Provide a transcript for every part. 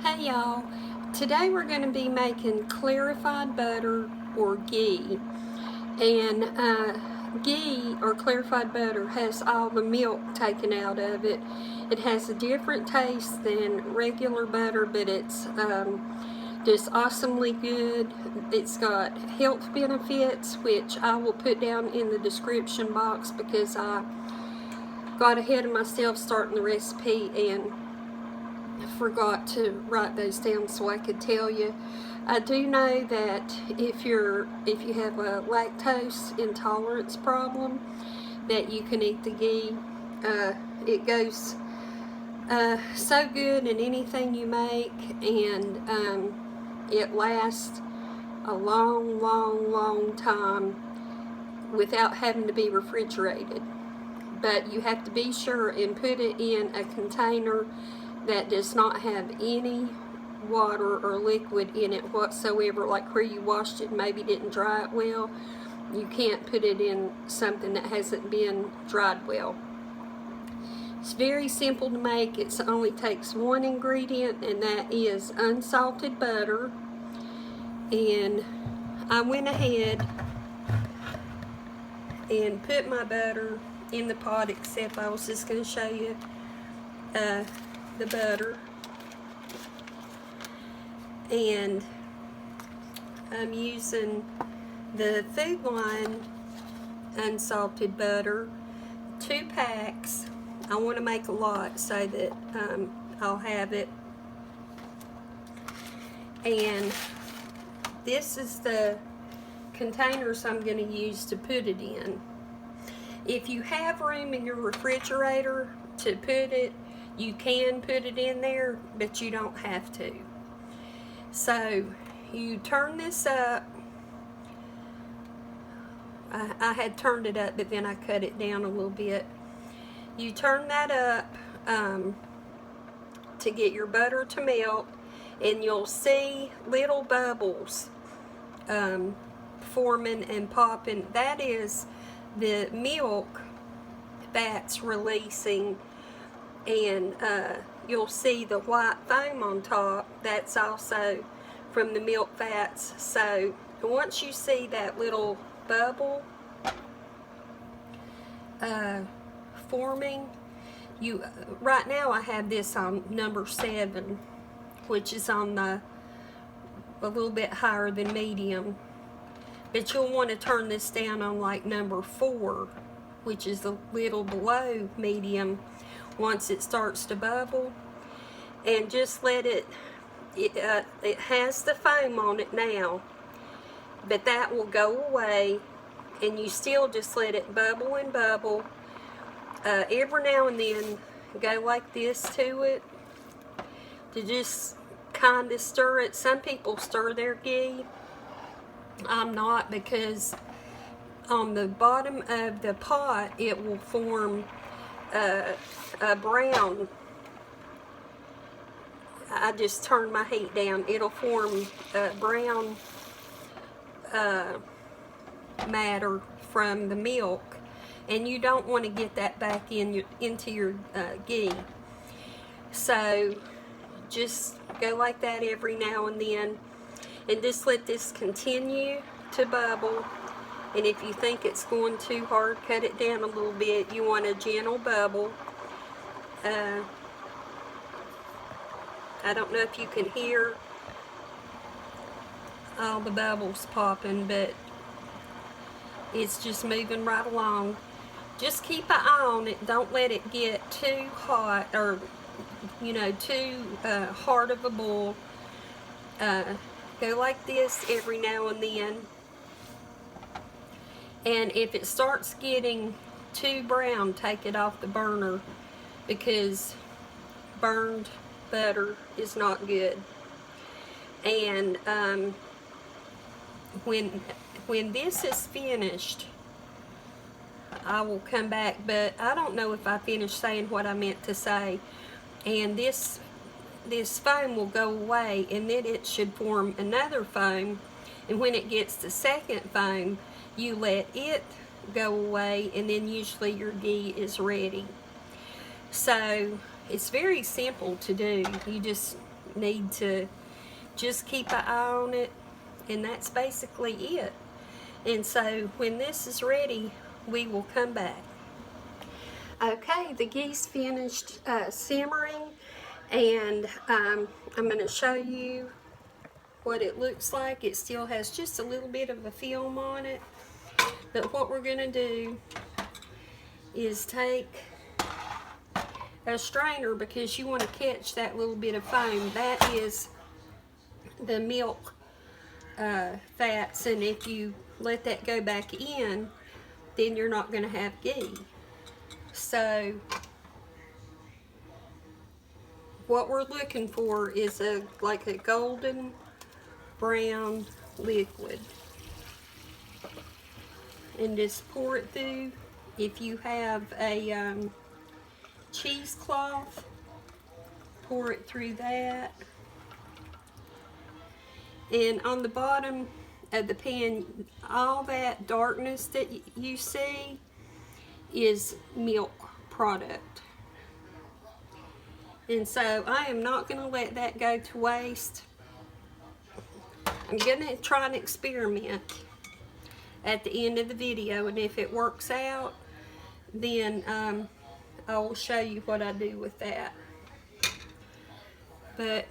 Hey y'all, today we're going to be making clarified butter or ghee. And ghee or clarified butter has all the milk taken out of it. It has a different taste than regular butter, but it's just awesomely good. It's got health benefits, which I will put down in the description box because I got ahead of myself starting the recipe and forgot to write those down so I could tell you. I do know that if you have a lactose intolerance problem, that you can eat the ghee. It goes so good in anything you make, and it lasts a long time without having to be refrigerated. But you have to be sure and put it in a container that does not have any water or liquid in it whatsoever, like where you washed it and maybe didn't dry it well. You can't put it in something that hasn't been dried well. It's very simple to make. It only takes one ingredient, and that is unsalted butter. And I went ahead and put my butter in the pot, except I was just going to show you the butter. And I'm using the Food Line unsalted butter, 2 packs. I want to make a lot so that I'll have it. And this is the containers I'm going to use to put it in. If you have room in your refrigerator to put it, you can put it in there, but you don't have to. So you turn this up. I had turned it up, but then I cut it down a little bit. You turn that up to get your butter to melt, and you'll see little bubbles forming and popping. That is the milk that's releasing, and you'll see the white foam on top. That's also from the milk fats. So once you see that little bubble forming, right now I have this on number 7, which is on a little bit higher than medium, but you'll want to turn this down on like number 4, which is a little below medium, once it starts to bubble. And just let it has the foam on it now, but that will go away, and you still just let it bubble and bubble. Every now and then go like this to it to just kind of stir it. Some people stir their ghee. I'm not, because on the bottom of the pot it will form a brown. I just turned my heat down. It'll form brown matter from the milk, and you don't want to get that back into your ghee. So just go like that every now and then, and just let this continue to bubble. And if you think it's going too hard, cut it down a little bit. You want a gentle bubble. I don't know if you can hear all the bubbles popping, but it's just moving right along. Just keep an eye on it. Don't let it get too hot, or too hard of a boil. Go like this every now and then. And if it starts getting too brown, take it off the burner, because burned butter is not good. And when this is finished, I will come back, but I don't know if I finished saying what I meant to say. And this foam will go away, and then it should form another foam, and when it gets the second foam, you let it go away, and then usually your ghee is ready. So it's very simple to do. You just need to just keep an eye on it, and that's basically it. And so when this is ready, we will come back. Okay, the gee's finished simmering, and I'm going to show you what it looks like. It still has just a little bit of a film on it, but what we're going to do is take a strainer, because you want to catch that little bit of foam. That is the milk fats, and if you let that go back in, then you're not going to have ghee. So what we're looking for is like a golden brown liquid, and just pour it through. If you have a cheesecloth, pour it through that. And on the bottom of the pan, all that darkness that you see is milk product. And so I am not going to let that go to waste. I'm going to try an experiment at the end of the video, and if it works out, then I will show you what I do with that. But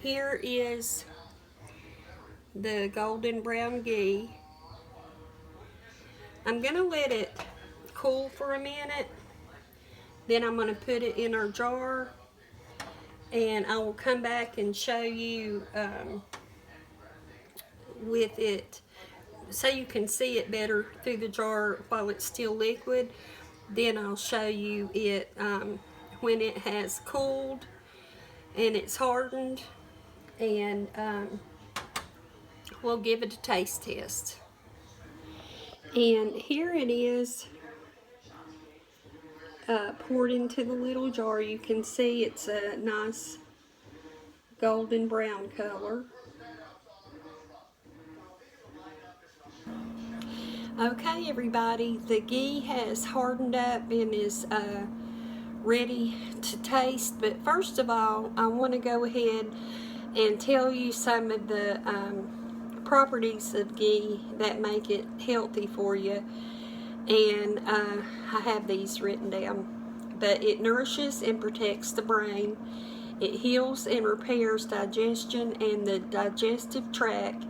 here is the golden brown ghee. I'm going to let it cool for a minute, then I'm going to put it in our jar, and I will come back and show you with it, so you can see it better through the jar while it's still liquid. Then I'll show you it when it has cooled and it's hardened, and we'll give it a taste test. And here it is, poured into the little jar. You can see it's a nice golden brown color. Okay, everybody, the ghee has hardened up and is ready to taste. But first of all, I want to go ahead and tell you some of the properties of ghee that make it healthy for you. And I have these written down. But it nourishes and protects the brain. It heals and repairs digestion and the digestive tract.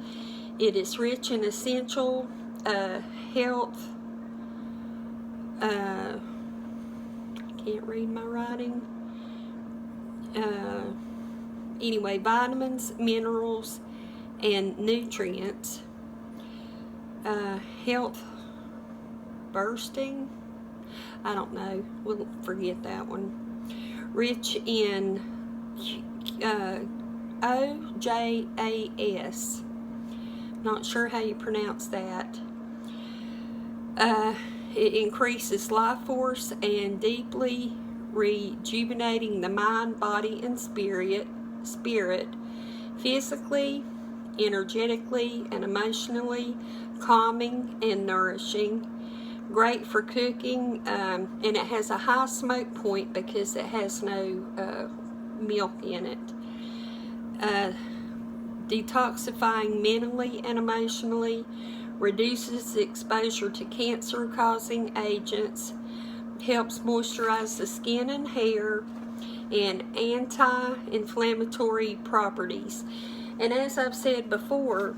It is rich in essential health, I can't read my writing, anyway, vitamins, minerals, and nutrients. Health bursting, I don't know, we'll forget that one. Rich in OJAS, not sure how you pronounce that. It increases life force and deeply rejuvenating the mind, body, and spirit, physically, energetically, and emotionally, calming and nourishing. Great for cooking, and it has a high smoke point because it has no milk in it. Detoxifying mentally and emotionally, reduces exposure to cancer-causing agents, helps moisturize the skin and hair, and anti-inflammatory properties. And as I've said before,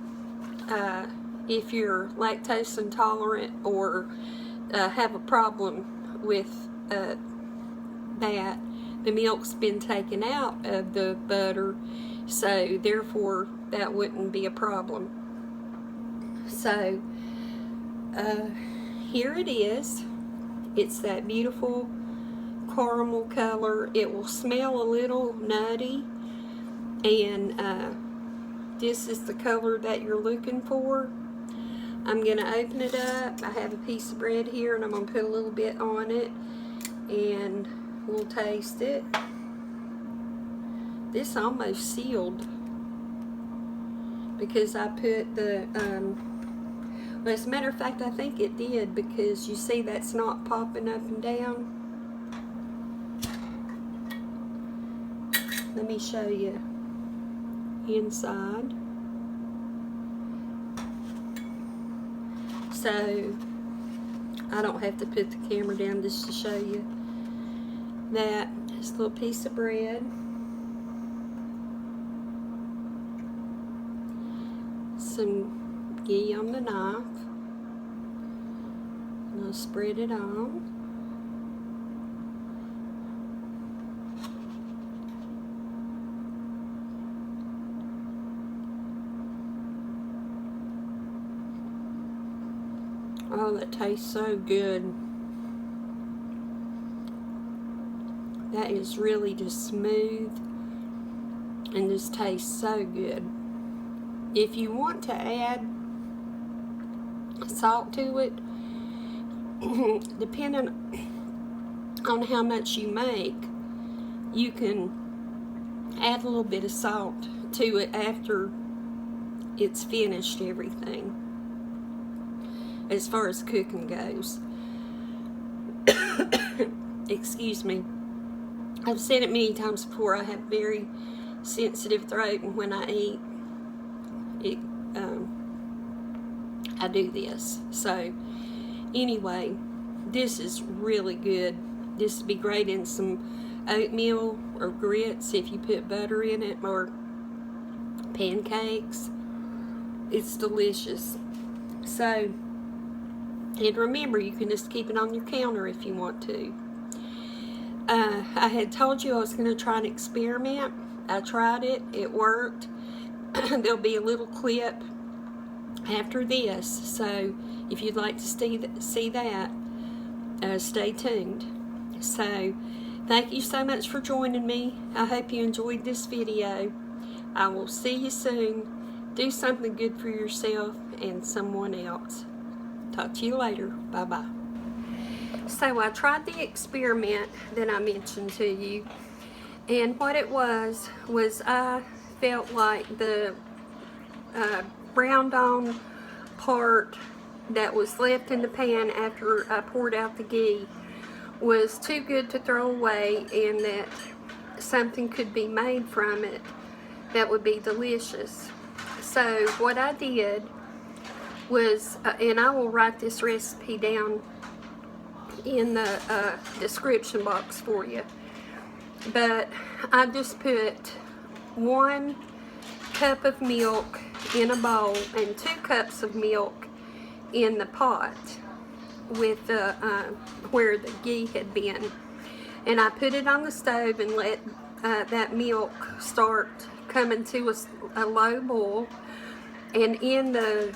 if you're lactose intolerant or have a problem with that, the milk's been taken out of the butter, so therefore that wouldn't be a problem. So here it is. It's that beautiful caramel color. It will smell a little nutty, and this is the color that you're looking for. I'm going to open it up. I have a piece of bread here, and I'm going to put a little bit on it, and we'll taste it. This almost sealed because I put the well, as a matter of fact, I think it did, because you see that's not popping up and down. Let me show you. inside. So I don't have to put the camera down just to show you that. Just a little piece of bread. Some ghee on the knife. And I'll spread it on. Oh, that tastes so good. That is really just smooth and just tastes so good. If you want to add salt to it, depending on how much you make, you can add a little bit of salt to it after it's finished everything, as far as cooking goes. Excuse me. I've said it many times before, I have very sensitive throat, and when I eat, I do this. So anyway, this is really good. This would be great in some oatmeal or grits if you put butter in it, or pancakes. It's delicious. So, and remember, you can just keep it on your counter if you want to. I had told you I was going to try an experiment. I tried it. It worked. There'll be a little clip after this. So if you'd like to see that, stay tuned. So thank you so much for joining me. I hope you enjoyed this video. I will see you soon. Do something good for yourself and someone else. Talk to you later. Bye-bye. So I tried the experiment that I mentioned to you, and what it was I felt like the browned on part that was left in the pan after I poured out the ghee was too good to throw away, and that something could be made from it that would be delicious. So what I did was, and I will write this recipe down in the description box for you, but I just put 1 cup of milk in a bowl and 2 cups of milk in the pot with the where the ghee had been, and I put it on the stove and let that milk start coming to a low boil. And in the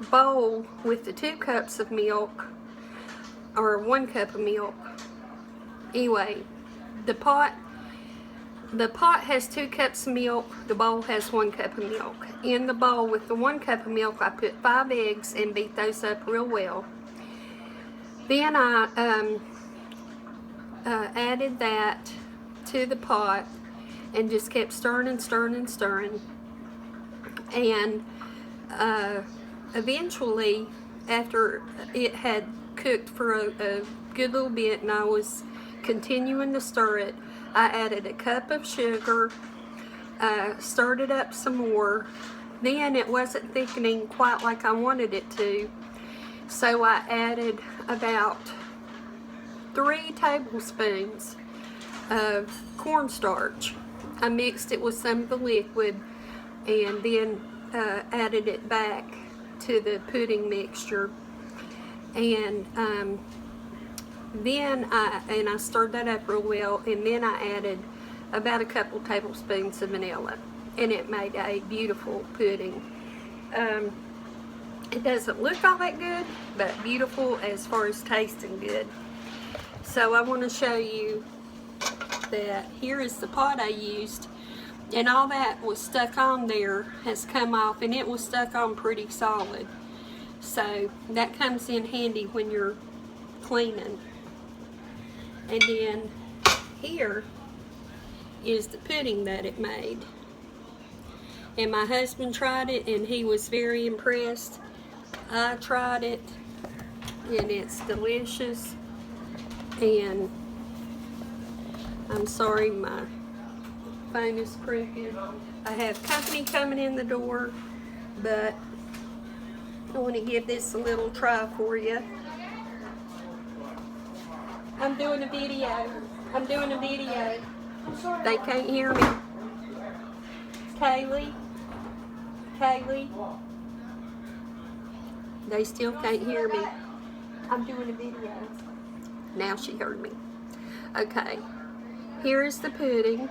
bowl with the 2 cups of milk, or 1 cup of milk, anyway, the pot has 2 cups of milk, the bowl has 1 cup of milk. In the bowl with the 1 cup of milk, I put 5 eggs and beat those up real well. Then I added that to the pot and just kept stirring and stirring and stirring. And eventually, after it had cooked for a good little bit and I was continuing to stir it, I added a cup of sugar, stirred it up some more. Then it wasn't thickening quite like I wanted it to, so I added about 3 tablespoons of cornstarch. I mixed it with some of the liquid and then added it back to the pudding mixture, and then I stirred that up real well, and then I added about a couple tablespoons of vanilla, and it made a beautiful pudding. It doesn't look all that good, but beautiful as far as tasting good. So I want to show you that here is the pot I used, and all that was stuck on there has come off, and it was stuck on pretty solid. So that comes in handy when you're cleaning. And then here is the pudding that it made. And my husband tried it and he was very impressed. I tried it and it's delicious. And I'm sorry, my phone is crooked. I have company coming in the door, but I want to give this a little try for you. I'm doing a video. I'm doing a video. They can't hear me. Kaylee? They still can't hear me. I'm doing a video. Now she heard me. Okay. Here is the pudding.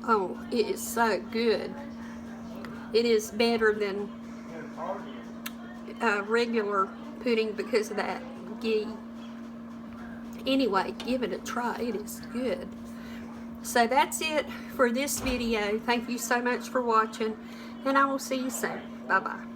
Oh, it is so good. It is better than regular pudding because of that ghee. Anyway, give it a try. It is good. So that's it for this video. Thank you so much for watching, and I will see you soon. Bye-bye.